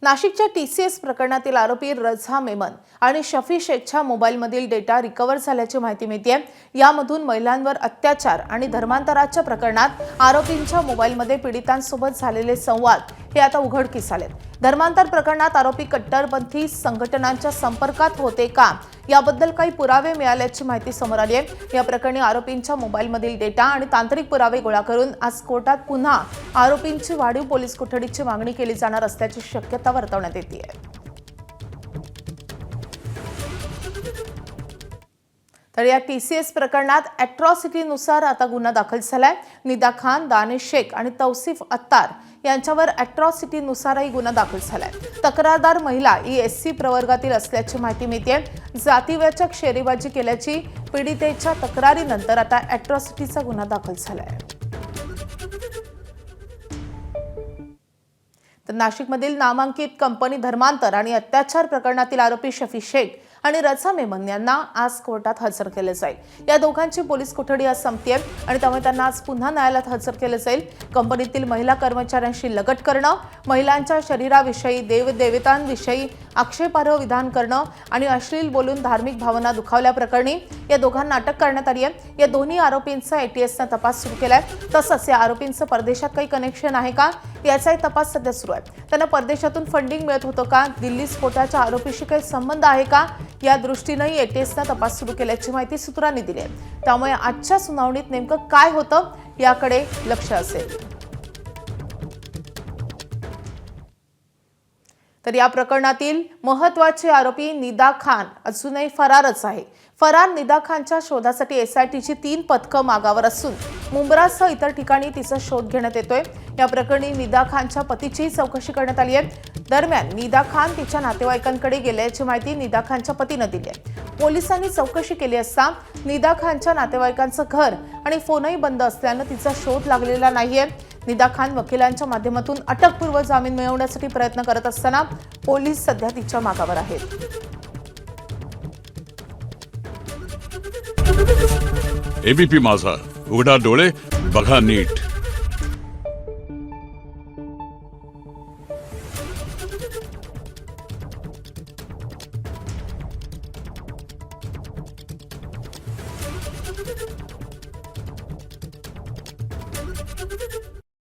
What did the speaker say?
नाशिकच्या TCS प्रकरणातील आरोपी रझा मेमन आणि शफी शेखच्या मोबाईलमधील डेटा रिकव्हर झाल्याची माहिती मिळते। यामधून महिलांवर अत्याचार आणि धर्मांतराच्या प्रकरणात आरोपींच्या मोबाईलमध्ये पीडितांसोबत झालेले संवाद हे आता उघडकीस आले। धर्मांतर प्रकरणात आरोपी कट्टरपंथी संघटनांच्या संपर्कात होते का याबद्दल काही पुरावे मिळाल्याची माहिती समोर आली आहे। या प्रकरणी आरोपींच्या मोबाईलमधील डेटा आणि तांत्रिक पुरावे गोळा करून आज कोर्टात पुन्हा आरोपींची वाढीव पोलीस कोठडीची मागणी केली जाणार असल्याची शक्यता वर्तवण्यात येते आहे। तर या TCS प्रकरणात अॅट्रॉसिटीनुसार आता गुन्हा दाखल झालाय। निदा खान, दानिश शेख आणि तौसिफ अत्तार यांच्यावर अॅट्रॉसिटीनुसारही गुन्हा दाखल झालाय। तक्रारदार महिला SC प्रवर्गातील असल्याची माहिती मिळते। जातीवाचक शेरेबाजी केल्याची पीडितेच्या तक्रारीनंतर आता अॅट्रॉसिटीचा गुन्हा दाखल झालाय। तर नाशिकमधील नामांकित कंपनी धर्मांतर आणि अत्याचार प्रकरणातील आरोपी शफी शेख आणि रझा मेमन यांना आज कोर्टात हजर केले जाईल। या दोघांची पोलीस कोठडी आज संपते आणि त्यामुळे त्यांना आज पुन्हा न्यायालयात हजर केले जाईल। कंपनीतील महिला कर्मचाऱ्यांशी लगट करणं, महिलांच्या शरीराविषयी, देवदेवतांविषयी आक्षेपार्ह विधान करणं आणि अश्लील बोलून धार्मिक भावना दुखावल्याप्रकरणी या दोघांना अटक करण्यात आली आहे। या दोन्ही आरोपींचा ATSने तपास सुरू केलाय। तसंच या आरोपींचं परदेशात काही कनेक्शन आहे का याचाही तपास सध्या सुरू आहे। त्यांना परदेशातून फंडिंग मिळत होतं का, दिल्ली स्फोटाच्या आरोपीशी काही संबंध आहे का या दृष्टीनेही ATSने तपास सुरू केल्याची माहिती सूत्रांनी दिली आहे। त्यामुळे आजच्या सुनावणीत नेमकं काय होतं याकडे लक्ष असेल। तर या प्रकरणातील महत्त्वाचे आरोपी निदा खान अजूनही फरारच आहे। फरार निदा खानच्या शोधासाठी SITची 3 पथकं मागावर असून मुंब्रासह इतर ठिकाणी तिचा शोध घेण्यात येतोय। या प्रकरणी निदा खानच्या पतीची चौकशी करण्यात आली आहे। दरम्यान निदा खान तिच्या नातेवाईकांकडे गेल्याची माहिती निदा खानच्या पतीने दिली आहे। पोलिसांनी चौकशी केली असता निदा खानच्या नातेवाईकांचं घर आणि फोनही बंद असल्यानं तिचा शोध लागलेला नाहीये। निदा खान वकिलांच्या माध्यमातून अटकपूर्व जामीन मिळवण्यासाठी प्रयत्न करत असताना पोलीस सध्या तिच्या मागावर आहेत। ABP माझा, उघडा डोळे बघा नीट।